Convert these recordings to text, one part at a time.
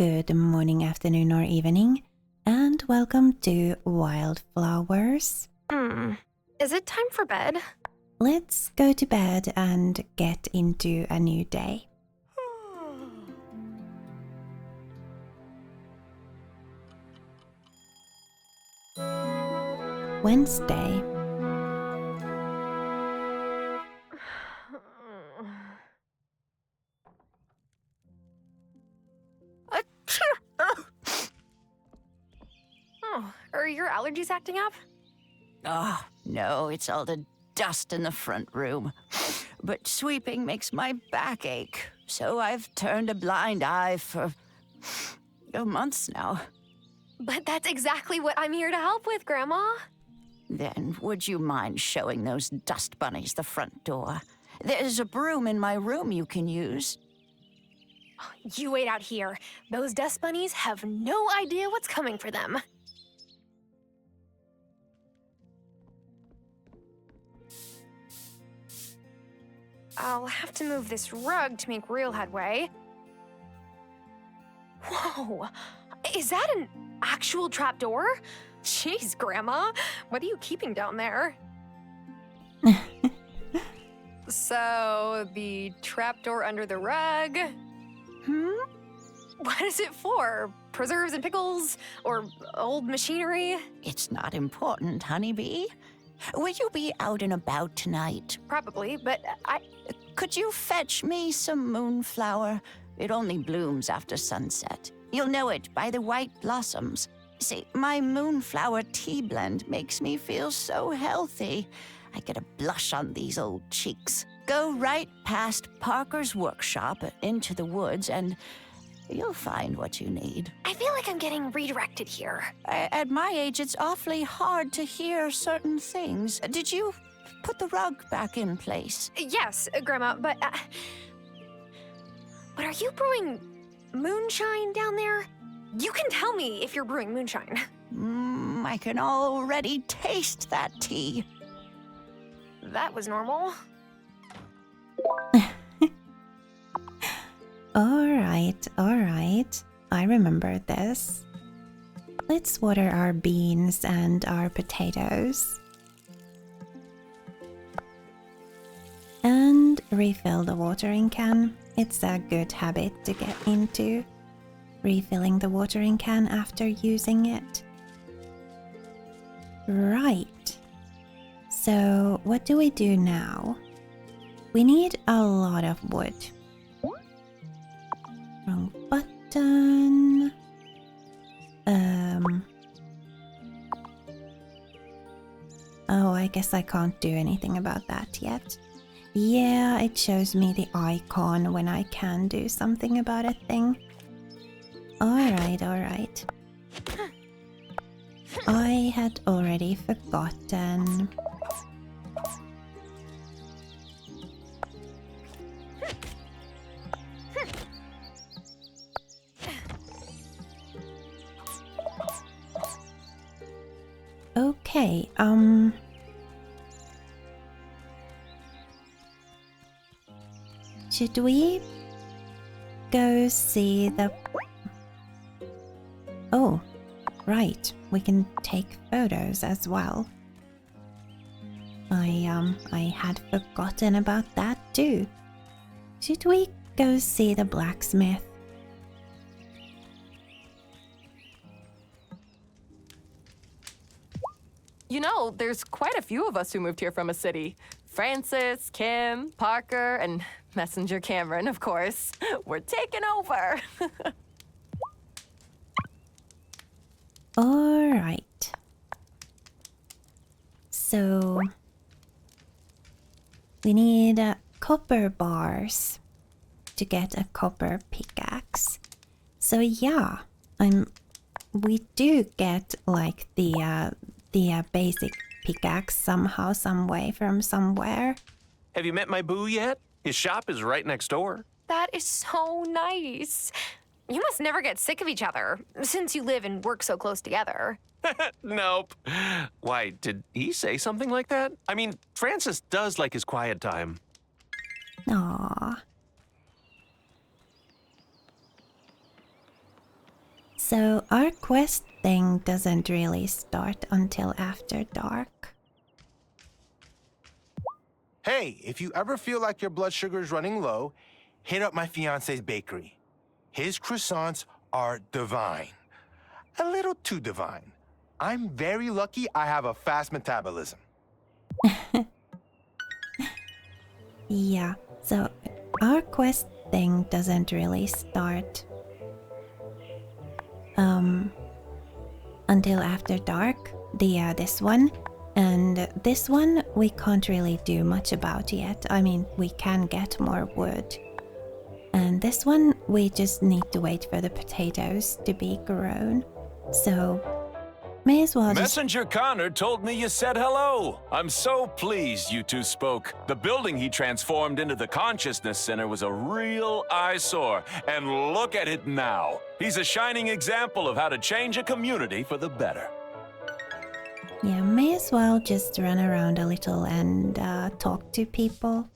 good morning, afternoon, or evening, and welcome to Wylde Flowers. Is it time for bed? Let's go to bed and get into a new day. Wednesday. Oh, are your allergies acting up? Oh, no, it's all the dust in the front room. But sweeping makes my back ache, so I've turned a blind eye for months now. But that's exactly what I'm here to help with, Grandma. Then would you mind showing those dust bunnies the front door? There's a broom in my room you can use. You wait out here. Those dust bunnies have no idea what's coming for them. I'll have to move this rug to make real headway. Whoa! Is that an actual trapdoor? Jeez, Grandma, what are you keeping down there? So, the trapdoor under the rug? What is it for? Preserves and pickles? Or old machinery? It's not important, honeybee. Will you be out and about tonight? Probably, but Could you fetch me some moonflower? It only blooms after sunset. You'll know it by the white blossoms. See, my moonflower tea blend makes me feel so healthy. I get a blush on these old cheeks. Go right past Parker's workshop into the woods and you'll find what you need. I feel like I'm getting redirected here. At my age, it's awfully hard to hear certain things. Did you put the rug back in place? Yes, Grandma, but are you brewing moonshine down there? You can tell me if you're brewing moonshine. I can already taste that tea. That was normal. Alright. I remember this. Let's water our beans and our potatoes. And refill the watering can. It's a good habit to get into. Refilling the watering can after using it. Right. So, what do we do now? We need a lot of wood. Wrong button. Oh, I guess I can't do anything about that yet. Yeah, it shows me the icon when I can do something about a thing. Alright. I had already forgotten. Okay, should we go see the... Oh, right, we can take photos as well. I had forgotten about that too. Should we go see the blacksmith? You know, there's quite a few of us who moved here from a city. Francis, Kim, Parker, and Messenger Cameron, of course. We're taking over. Alright. So, we need copper bars to get a copper pickaxe. So yeah, we do get like the basic pickaxe somehow, some way from somewhere. Have you met my boo yet? His shop is right next door. That is so nice. You must never get sick of each other, since you live and work so close together. Nope. Why, did he say something like that? I mean, Francis does like his quiet time. Aww. So our quest thing doesn't really start until after dark. Hey, if you ever feel like your blood sugar is running low, hit up my fiance's bakery. His croissants are divine. A little too divine. I'm very lucky I have a fast metabolism. Yeah, so our quest thing doesn't really start until after dark. This one. And this one we can't really do much about yet. I mean, we can get more wood. And this one we just need to wait for the potatoes to be grown. So may as well just... Messenger Connor told me you said hello. I'm so pleased you two spoke. The building he transformed into the Consciousness Center was a real eyesore. And look at it now. He's a shining example of how to change a community for the better. Yeah, may as well just run around a little and talk to people.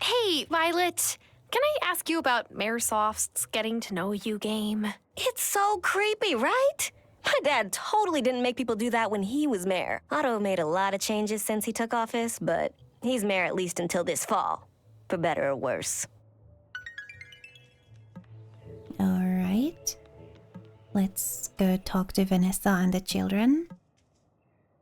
Hey, Violet. Can I ask you about Mayorsoft's getting to know you game? It's so creepy, right? My dad totally didn't make people do that when he was mayor. Otto made a lot of changes since he took office, but he's mayor at least until this fall. For better or worse. Alright. Let's go talk to Vanessa and the children.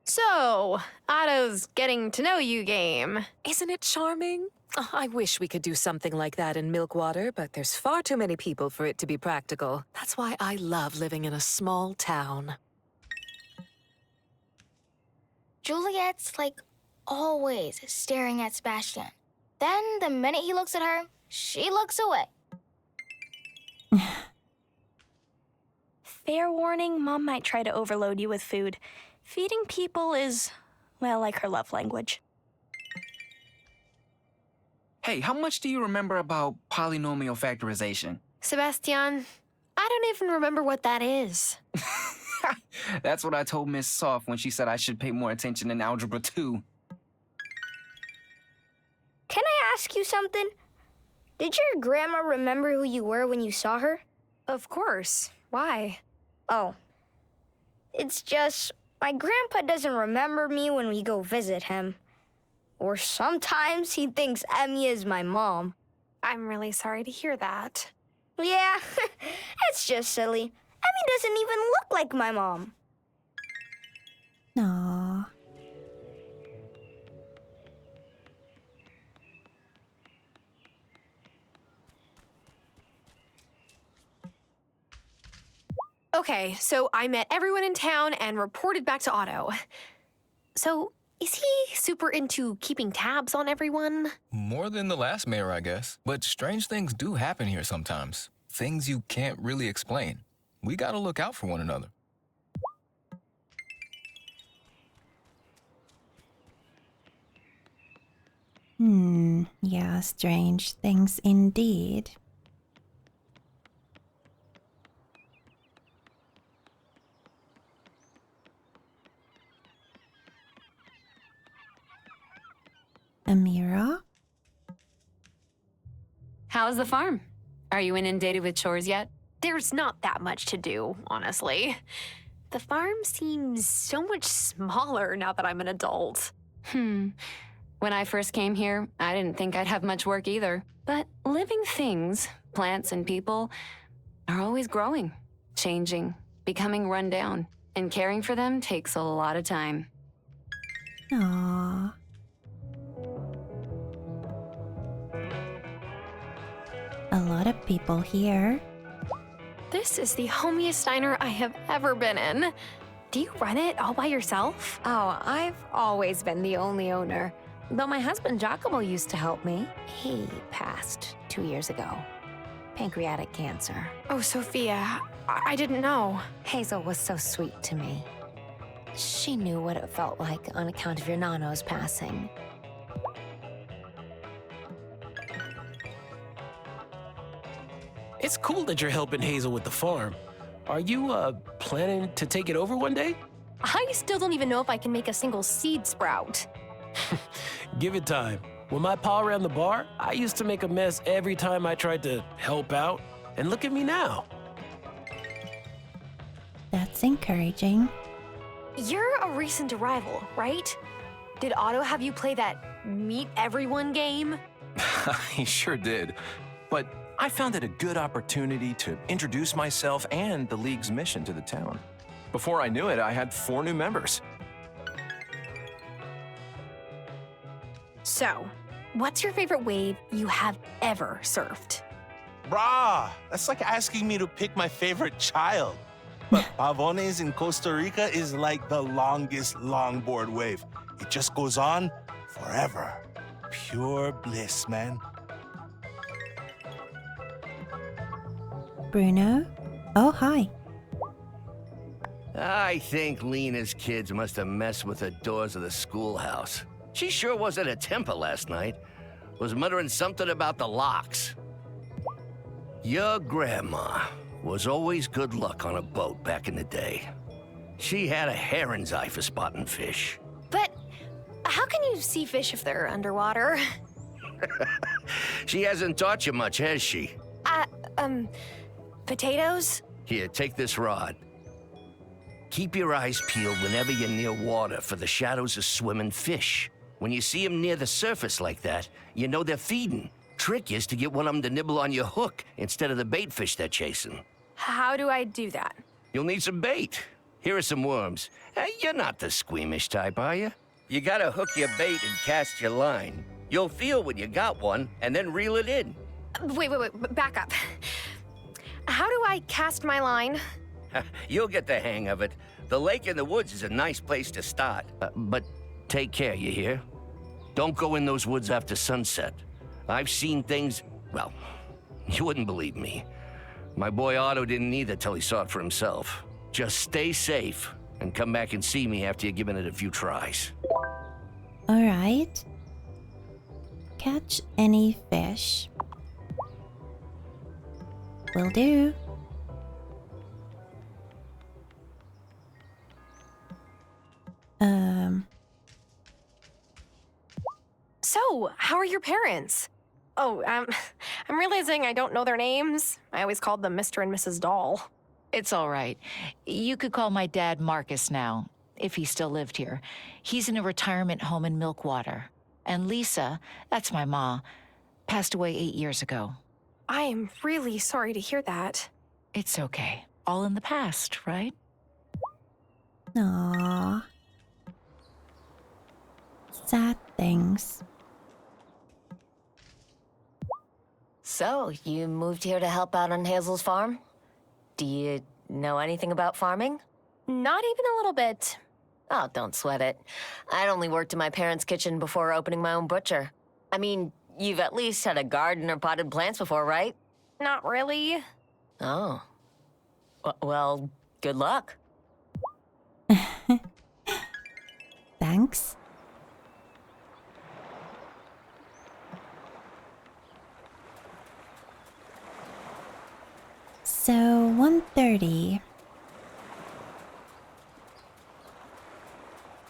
So, Otto's getting to know you game. Isn't it charming? Oh, I wish we could do something like that in Milkwater, but there's far too many people for it to be practical. That's why I love living in a small town. Juliet's like always staring at Sebastian. Then the minute he looks at her, she looks away. Fair warning, Mom might try to overload you with food. Feeding people is, well, like her love language. Hey, how much do you remember about polynomial factorization? Sebastian, I don't even remember what that is. That's what I told Miss Soft when she said I should pay more attention in Algebra 2. Can I ask you something? Did your grandma remember who you were when you saw her? Of course. Why? Oh. It's just, my grandpa doesn't remember me when we go visit him. Or sometimes he thinks Emmy is my mom. I'm really sorry to hear that. Yeah, it's just silly. Emmy doesn't even look like my mom. Aww. Okay, so I met everyone in town and reported back to Otto. So, is he super into keeping tabs on everyone? More than the last mayor, I guess. But strange things do happen here sometimes. Things you can't really explain. We gotta look out for one another. Yeah, strange things indeed. Amira? How's the farm? Are you inundated with chores yet? There's not that much to do, honestly. The farm seems so much smaller now that I'm an adult. When I first came here, I didn't think I'd have much work either. But living things, plants and people, are always growing, changing, becoming run down. And caring for them takes a lot of time. Aww. A lot of people here. This is the homiest diner I have ever been in. Do you run it all by yourself? Oh, I've always been the only owner. Though my husband Giacomo used to help me. He passed 2 years ago. Pancreatic cancer. Oh, Sophia, I didn't know. Hazel was so sweet to me. She knew what it felt like on account of your Nano's passing. It's cool that you're helping Hazel with the farm. Are you, planning to take it over one day? I still don't even know if I can make a single seed sprout. Give it time. When my pa ran the bar, I used to make a mess every time I tried to help out. And look at me now. That's encouraging. You're a recent arrival, right? Did Otto have you play that meet everyone game? He sure did. But I found it a good opportunity to introduce myself and the League's mission to the town. Before I knew it, I had 4 new members. So, what's your favorite wave you have ever surfed? Brah, that's like asking me to pick my favorite child. But Pavones in Costa Rica is like the longest longboard wave. It just goes on forever. Pure bliss, man. Bruno? Oh, hi. I think Lena's kids must have messed with the doors of the schoolhouse. She sure was at a temper last night. Was muttering something about the locks. Your grandma was always good luck on a boat back in the day. She had a heron's eye for spotting fish. But how can you see fish if they're underwater? She hasn't taught you much, has she? Potatoes? Here, take this rod. Keep your eyes peeled whenever you're near water for the shadows of swimming fish. When you see them near the surface like that, you know they're feeding. Trick is to get one of them to nibble on your hook instead of the bait fish they're chasing. How do I do that? You'll need some bait. Here are some worms. You're not the squeamish type, are you? You gotta hook your bait and cast your line. You'll feel when you got one, and then reel it in. Wait, back up. How do I cast my line? You'll get the hang of it. The lake in the woods is a nice place to start. But take care, you hear? Don't go in those woods after sunset. I've seen things, well, you wouldn't believe me. My boy Otto didn't either till he saw it for himself. Just stay safe and come back and see me after you've given it a few tries. All right. Catch any fish. Will do. So, how are your parents? Oh, I'm realizing I don't know their names. I always called them Mr. and Mrs. Doll. It's all right. You could call my dad Marcus now, if he still lived here. He's in a retirement home in Milkwater. And Lisa, that's my ma, passed away 8 years ago. I am really sorry to hear that. It's okay. All in the past, right? Aww. Sad things. So, you moved here to help out on Hazel's farm? Do you know anything about farming? Not even a little bit. Oh, don't sweat it. I'd only worked in my parents' kitchen before opening my own butcher. I mean, you've at least had a garden or potted plants before, right? Not really. Oh. Well, good luck. Thanks. So, 1:30.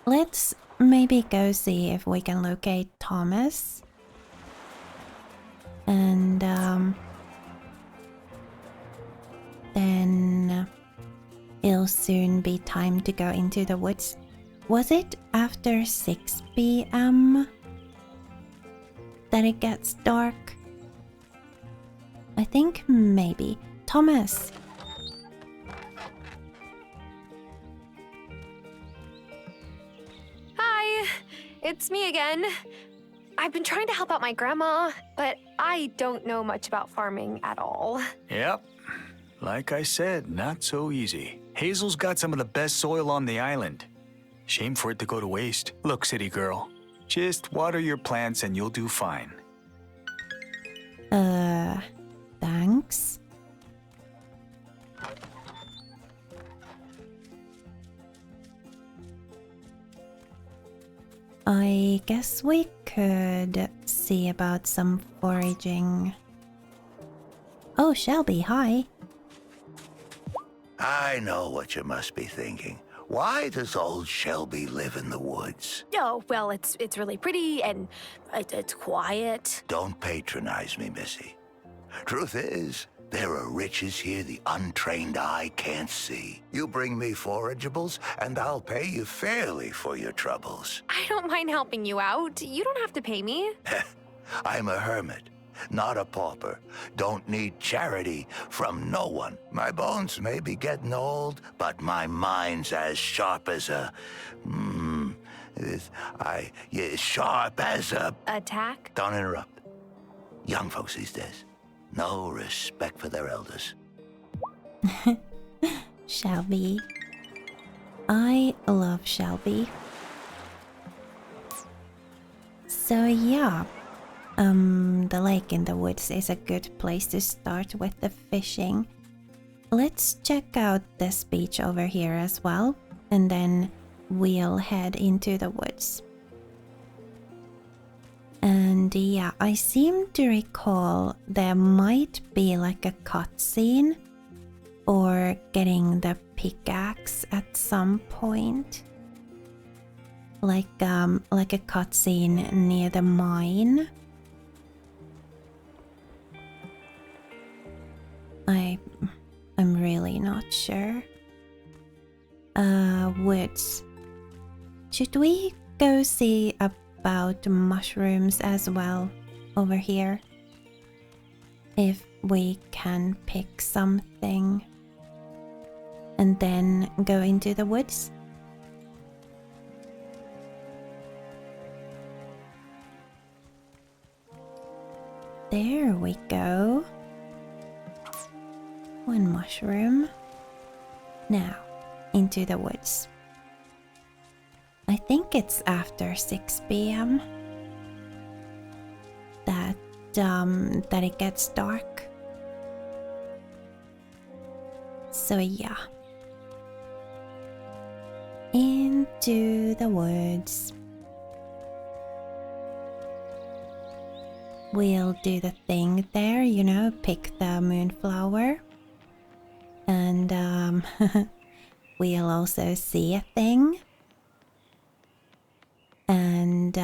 Let's maybe go see if we can locate Thomas. And, then it'll soon be time to go into the woods. Was it after 6 p.m. that it gets dark? I think maybe. Thomas! Hi, it's me again. I've been trying to help out my grandma, but I don't know much about farming at all. Yep. Like I said, not so easy. Hazel's got some of the best soil on the island. Shame for it to go to waste. Look, city girl, just water your plants and you'll do fine. Thanks. I guess we could see about some foraging. Oh, Shelby, hi. I know what you must be thinking. Why does old Shelby live in the woods? Oh, well, it's really pretty and it's quiet. Don't patronize me, Missy. Truth is, there are riches here the untrained eye can't see. You bring me forageables, and I'll pay you fairly for your troubles. I don't mind helping you out. You don't have to pay me. I'm a hermit, not a pauper. Don't need charity from no one. My bones may be getting old, but my mind's as sharp as a... sharp as a... Attack? Don't interrupt. Young folks these days, no respect for their elders. Shelby. I love Shelby. So yeah, the lake in the woods is a good place to start with the fishing. Let's check out this beach over here as well, and then we'll head into the woods. And yeah, I seem to recall there might be like a cutscene or getting the pickaxe at some point. Like a cutscene near the mine. I'm really not sure. Woods. Should we go see about mushrooms as well over here? If we can pick something and then go into the woods? There we go. One mushroom. Now, into the woods. I think it's after 6 p.m. that it gets dark. So yeah. Into the woods. We'll do the thing there, you know, pick the moonflower. And we'll also see a thing. And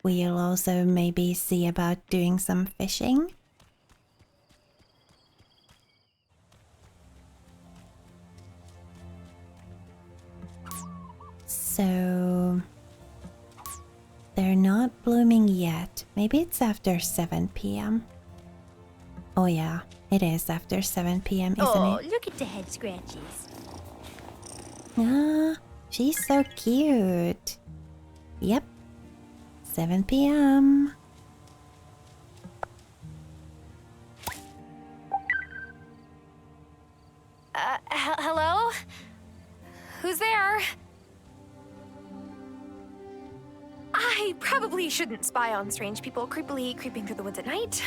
we'll also maybe see about doing some fishing. So they're not blooming yet. Maybe it's after 7 p.m. Oh yeah, it is after 7 p.m., isn't it? Look at the head scratches. Ah, she's so cute. Yep. 7 p.m. Hello? Who's there? I probably shouldn't spy on strange people creepily creeping through the woods at night.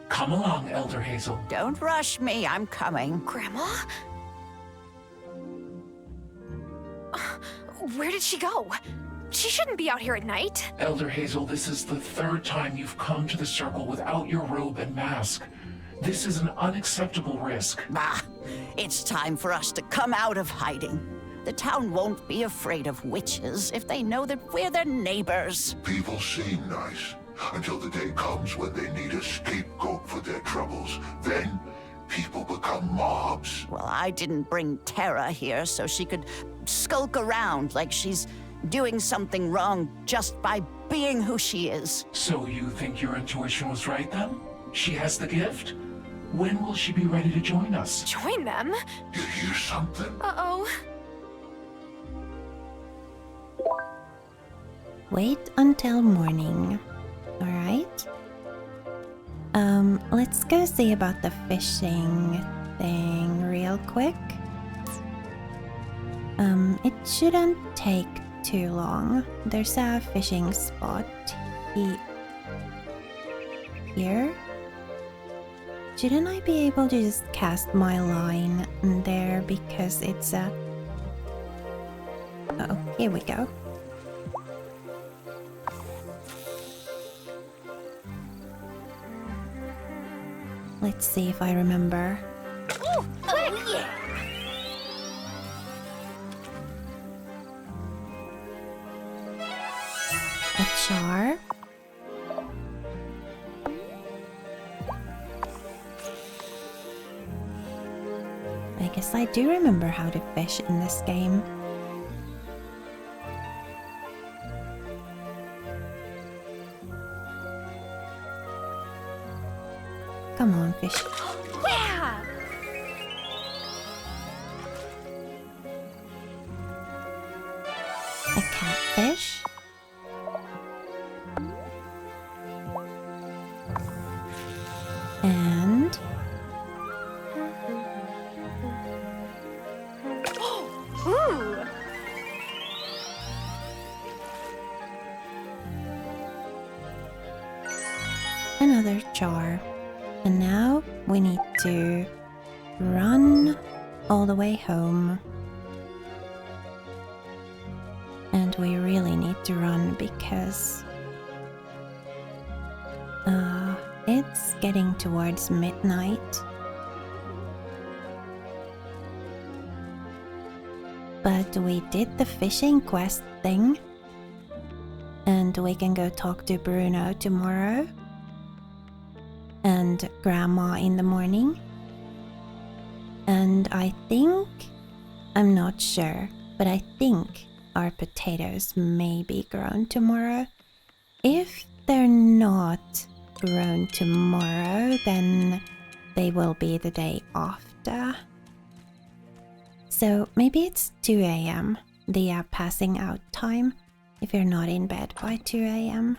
Come along, Elder Hazel. Don't rush me, I'm coming. Grandma? Where did she go? She shouldn't be out here at night. Elder Hazel, this is the 3rd time you've come to the circle without your robe and mask. This is an unacceptable risk. Bah! It's time for us to come out of hiding. The town won't be afraid of witches if they know that we're their neighbors. People seem nice until the day comes when they need a scapegoat for their troubles. Then people become mobs. Well, I didn't bring Tara here so she could skulk around like she's doing something wrong just by being who she is. So you think your intuition was right then? She has the gift? When will she be ready to join us? Join them? You hear something? Uh-oh. Wait until morning. Alright. Let's go see about the fishing thing real quick. It shouldn't take too long. There's a fishing spot here. Shouldn't I be able to just cast my line there because it's a... Oh, here we go. Let's see if I remember. Ooh, quick! jar. I guess I do remember how to fish in this game. Come on, fish. Yeah! A catfish. And Ooh! another jar. And now we need to run all the way home. And we really need to run because it's getting towards midnight. But we did the fishing quest thing. And we can go talk to Bruno tomorrow. And Grandma in the morning. And I think, I'm not sure, but I think our potatoes may be grown tomorrow. If they're not grown tomorrow, then they will be the day after. So maybe it's 2 a.m., the passing out time, if you're not in bed by 2 a.m.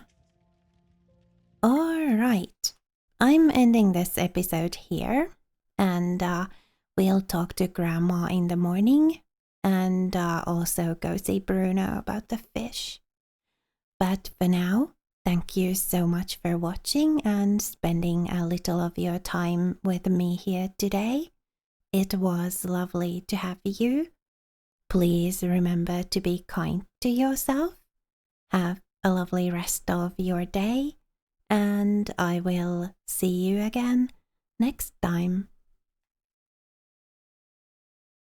Alright, I'm ending this episode here, and we'll talk to Grandma in the morning, and also go see Bruno about the fish. But for now, thank you so much for watching and spending a little of your time with me here today. It was lovely to have you. Please remember to be kind to yourself. Have a lovely rest of your day, and I will see you again next time.